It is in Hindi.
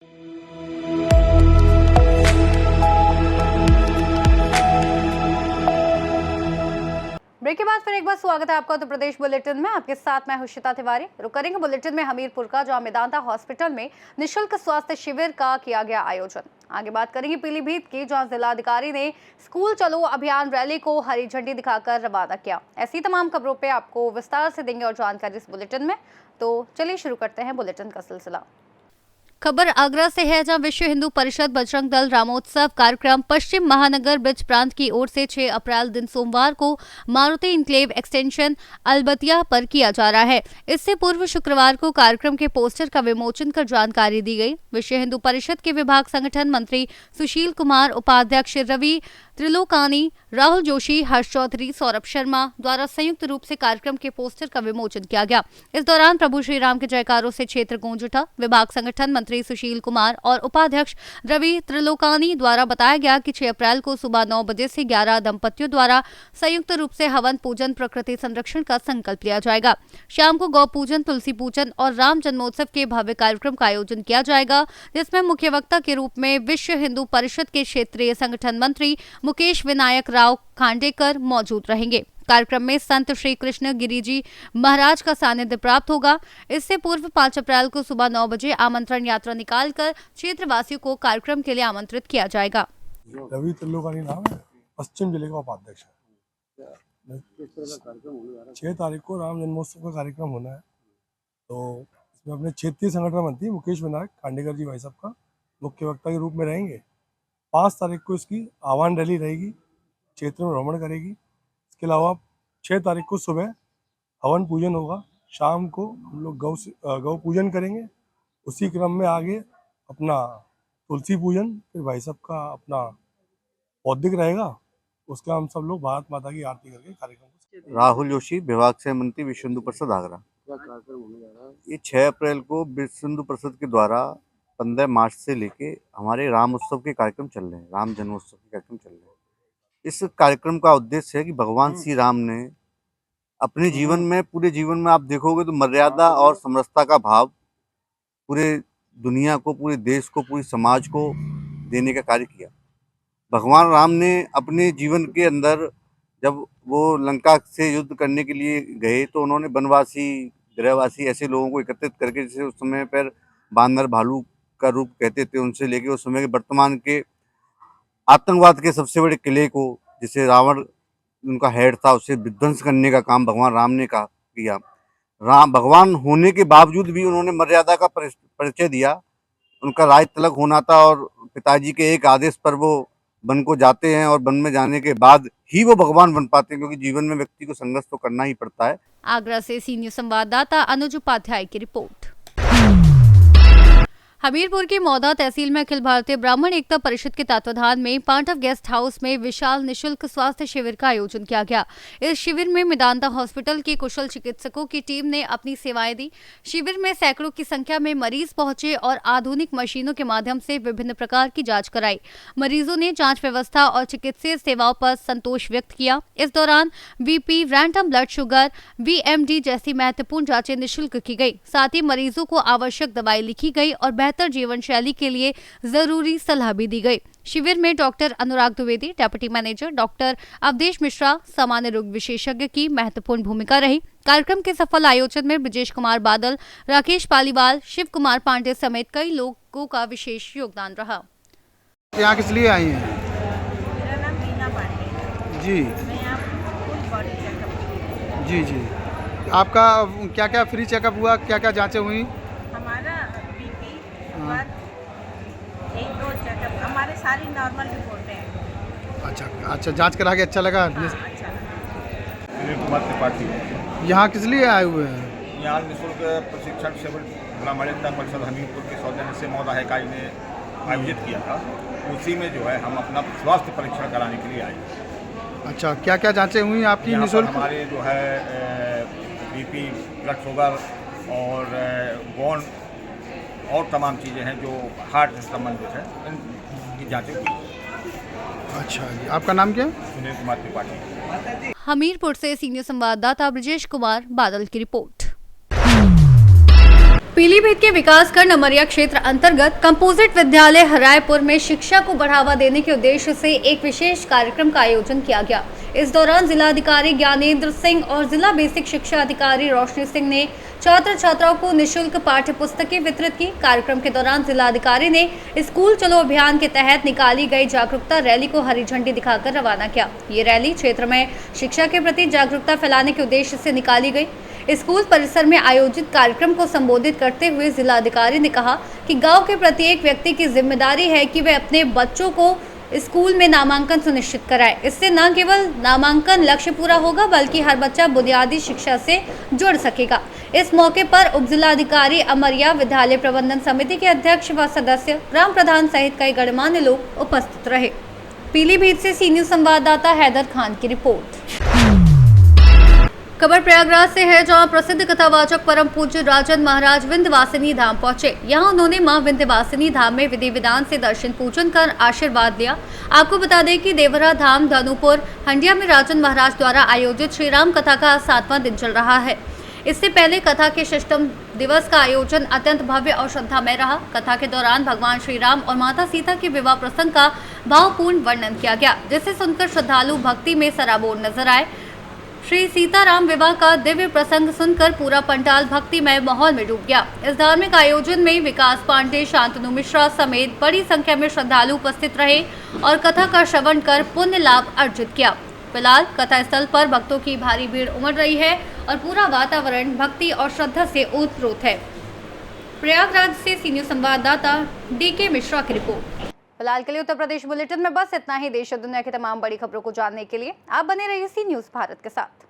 ब्रेक के बाद फिर एक बार स्वागत है आपका उत्तर प्रदेश बुलेटिन में। आपके साथ मैं हुशिता तिवारी। रुक करेंगे बुलेटिन में हमीरपुर का, जहां मेदांता हॉस्पिटल में निशुल्क स्वास्थ्य शिविर का किया गया आयोजन। आगे बात करेंगे पीलीभीत की, जहां जिलाधिकारी ने स्कूल चलो अभियान रैली को हरी झंडी दिखाकर रवाना किया। ऐसी तमाम खबरों पे आपको विस्तार से देंगे और जानकारी इस बुलेटिन में। तो चलिए शुरू करते हैं बुलेटिन का सिलसिला। खबर आगरा से है, जहां विश्व हिंदू परिषद बजरंग दल रामोत्सव कार्यक्रम पश्चिम महानगर ब्रिज प्रांत की ओर से 6 अप्रैल दिन सोमवार को मारुति इनक्लेव एक्सटेंशन अलबतिया पर किया जा रहा है। इससे पूर्व शुक्रवार को कार्यक्रम के पोस्टर का विमोचन कर जानकारी दी गई। विश्व हिंदू परिषद के विभाग संगठन मंत्री सुशील कुमार, उपाध्यक्ष रवि त्रिलोकानी, राहुल जोशी, हर्ष चौधरी, सौरभ शर्मा द्वारा संयुक्त रूप से कार्यक्रम के पोस्टर का विमोचन किया गया। इस दौरान प्रभु श्री राम के जयकारों से क्षेत्र गूंज उठा। विभाग संगठन मंत्री सुशील कुमार और उपाध्यक्ष रवि त्रिलोकानी द्वारा बताया गया कि 6 अप्रैल को सुबह 9 बजे से 11 दंपतियों द्वारा संयुक्त रूप से हवन पूजन, प्रकृति संरक्षण का संकल्प लिया जाएगा। शाम को गौ पूजन, तुलसी पूजन और राम जन्मोत्सव के भव्य कार्यक्रम का आयोजन किया जाएगा, जिसमें मुख्य वक्ता के रूप में विश्व हिंदू परिषद के क्षेत्रीय संगठन मंत्री मुकेश विनायक राव खांडेकर मौजूद रहेंगे। कार्यक्रम में संत श्री कृष्ण गिरिजी महाराज का सानिध्य प्राप्त होगा। इससे पूर्व 5 अप्रैल को सुबह 9 बजे आमंत्रण यात्रा निकालकर क्षेत्रवासियों को कार्यक्रम के लिए आमंत्रित किया जाएगा। रवि त्रिलोकानी नाम है, पश्चिम जिले का उपाध्यक्ष है। 6 तारीख को राम जन्मोत्सव का कार्यक्रम होना है, तो इसमें अपने क्षेत्रीय संगठन मंत्री मुकेश विनायक खांडेकर जी भाई साहब का मुख्य वक्ता के रूप में रहेंगे। 5 तारीख को इसकी आह्वान रैली रहेगी, क्षेत्र में भ्रमण करेगी। इसके अलावा 6 तारीख को सुबह हवन पूजन होगा, शाम को हम लोग गौ पूजन करेंगे। उसी क्रम में आगे अपना तुलसी पूजन, फिर भाई साहब का अपना पौधिक रहेगा। उसका हम सब लोग भारत माता की आरती करके कार्यक्रम। राहुल जोशी, विभाग से मंत्री, विश्व हिंदू परिषद आगरा। ये 6 अप्रैल को विश्व हिंदू परिषद के द्वारा 15 मार्च से लेके हमारे राम उत्सव के कार्यक्रम चल रहे हैं, राम जन्मोत्सव के कार्यक्रम चल रहे हैं। इस कार्यक्रम का उद्देश्य है कि भगवान श्री राम ने अपने जीवन में, पूरे जीवन में आप देखोगे तो मर्यादा और समरसता का भाव पूरे दुनिया को, पूरे देश को, पूरे समाज को देने का कार्य किया। भगवान राम ने अपने जीवन के अंदर जब वो लंका से युद्ध करने के लिए गए तो उन्होंने वनवासी, गृहवासी ऐसे लोगों को एकत्रित करके, जैसे उस समय पर बानर भालू का रूप कहते थे, उनसे लेके उस समय के वर्तमान के आतंकवाद के सबसे बड़े किले को, जिसे रावण उनका हेड था, उसे विध्वंस करने का काम भगवान राम ने किया। राम भगवान होने के बावजूद भी उन्होंने मर्यादा का परिचय दिया। उनका राज तिलक होना था और पिताजी के एक आदेश पर वो वन को जाते हैं, और वन में जाने के बाद ही वो भगवान बन पाते हैं, क्योंकि जीवन में व्यक्ति को संघर्ष तो करना ही पड़ता है। आगरा से सीनियर संवाददाता अनुज उपाध्याय की रिपोर्ट। हमीरपुर की मौदा तहसील में अखिल भारतीय ब्राह्मण एकता परिषद के तत्वाधान में पांडव गेस्ट हाउस में विशाल निशुल्क स्वास्थ्य शिविर का आयोजन किया गया। इस शिविर में मेदांता हॉस्पिटल के कुशल चिकित्सकों की टीम ने अपनी सेवाएं दी। शिविर में सैकड़ों की संख्या में मरीज पहुंचे और आधुनिक मशीनों के माध्यम से विभिन्न प्रकार की जांच कराई। मरीजों ने जांच व्यवस्था और चिकित्सीय सेवाओं पर संतोष व्यक्त किया। इस दौरान BP, random blood sugar, VMD जैसी महत्वपूर्ण जांचें निःशुल्क की गई। साथ ही मरीजों को आवश्यक दवाई लिखी गई और बेहतर जीवन शैली के लिए जरूरी सलाह भी दी गई। शिविर में doctor Anurag Dwivedi, deputy manager doctor Awadhesh Mishra, सामान्य रोग विशेषज्ञ की महत्वपूर्ण भूमिका रही। कार्यक्रम के सफल आयोजन में ब्रजेश कुमार बादल, राकेश पालीवाल, शिव कुमार पांडे समेत कई लोगों का विशेष योगदान रहा। यहाँ किस लिए आई हैं? मेरा नाम मीना पांडे जी। मैं यहाँ फुल बॉडी चेकअप। जी जी। आपका क्या क्या फ्री चेकअप हुआ, क्या क्या जांचें हुई? हमारा बीपी, शुगर, 1-2 चेकअप, हमारे सारी नॉर्मल रिपोर्टें हैं। अच्छा अच्छा, जांच करा के अच्छा लगा? हाँ, अच्छा लगा। कुमार त्रिपाठी यहाँ किस लिए आए हुए हैं? यहाँ निःशुल्क प्रशिक्षण शिविर ब्राह्मण एकता परिषद हमीरपुर के सौजन्य से मौदा इकाई ने आयोजित किया था। उसी में जो है हम अपना स्वास्थ्य परीक्षण कराने के लिए आए। अच्छा, क्या क्या जांचें हुई आपकी निःशुल्क? हमारे जो है बीपी, ब्लड शुगर और बोन और तमाम चीज़ें हैं जो हार्ट से संबंधित है, इनकी जाँचें की। अच्छा जी। आपका नाम क्या? सुनील कुमार त्रिपाठी। हमीरपुर से सीनियर संवाददाता ब्रजेश कुमार बादल की रिपोर्ट। पीलीभीत के विकासखंड अमरिया क्षेत्र अंतर्गत कंपोजिट विद्यालय हरायपुर में शिक्षा को बढ़ावा देने के उद्देश्य से एक विशेष कार्यक्रम का आयोजन किया गया। इस दौरान जिलाधिकारी ज्ञानेंद्र सिंह और जिला बेसिक शिक्षा अधिकारी रोशनी सिंह ने छात्र छात्राओं को निःशुल्क पाठ्य पुस्तकें वितरित की। कार्यक्रम के दौरान जिलाधिकारी ने स्कूल चलो अभियान के तहत निकाली गई जागरूकता रैली को हरी झंडी दिखाकर रवाना किया। ये रैली क्षेत्र में शिक्षा के प्रति जागरूकता फैलाने के उद्देश्य से निकाली गई। स्कूल परिसर में आयोजित कार्यक्रम को संबोधित करते हुए जिलाधिकारी ने कहा कि गांव के प्रत्येक व्यक्ति की जिम्मेदारी है कि वे अपने बच्चों को स्कूल में नामांकन सुनिश्चित कराएं। इससे न केवल नामांकन लक्ष्य पूरा होगा बल्कि हर बच्चा बुनियादी शिक्षा से जुड़ सकेगा। इस मौके पर उप जिलाधिकारी अमरिया, विद्यालय प्रबंधन समिति के अध्यक्ष व सदस्य, ग्राम प्रधान सहित कई गणमान्य लोग उपस्थित रहे। पीलीभीत से सी न्यूज संवाददाता हैदर खान की रिपोर्ट। खबर प्रयागराज से है, जहां प्रसिद्ध कथावाचक परम पूज्य राजन महाराज विंध्यवासिनी धाम पहुंचे। यहां उन्होंने मां विंध्यवासिनी धाम में विधि विधान से दर्शन पूजन कर आशीर्वाद लिया। आपको बता दें कि देवरा धाम धनुपुर हंडिया में राजन महाराज द्वारा आयोजित श्री राम कथा का 7वां दिन चल रहा है। इससे पहले कथा के 6म दिवस का आयोजन अत्यंत भव्य और श्रद्धामय रहा। कथा के दौरान भगवान श्री राम और माता सीता के विवाह प्रसंग का भावपूर्ण वर्णन किया गया, जिसे सुनकर श्रद्धालु भक्ति में सराबोर नजर आए। श्री सीताराम विवाह का दिव्य प्रसंग सुनकर पूरा पंडाल भक्तिमय माहौल में डूब गया। इस धार्मिक आयोजन में विकास पांडे, शांतनु मिश्रा समेत बड़ी संख्या में श्रद्धालु उपस्थित रहे और कथा का श्रवण कर पुण्य लाभ अर्जित किया। फिलहाल कथा स्थल पर भक्तों की भारी भीड़ उमड़ रही है और पूरा वातावरण भक्ति और श्रद्धा से ओतप्रोत है। प्रयागराज से सी न्यूज संवाददाता DK मिश्रा की रिपोर्ट। फिलहाल के लिए उत्तर प्रदेश बुलेटिन में बस इतना ही। देश और दुनिया की तमाम बड़ी खबरों को जानने के लिए आप बने रहिए सी न्यूज भारत के साथ।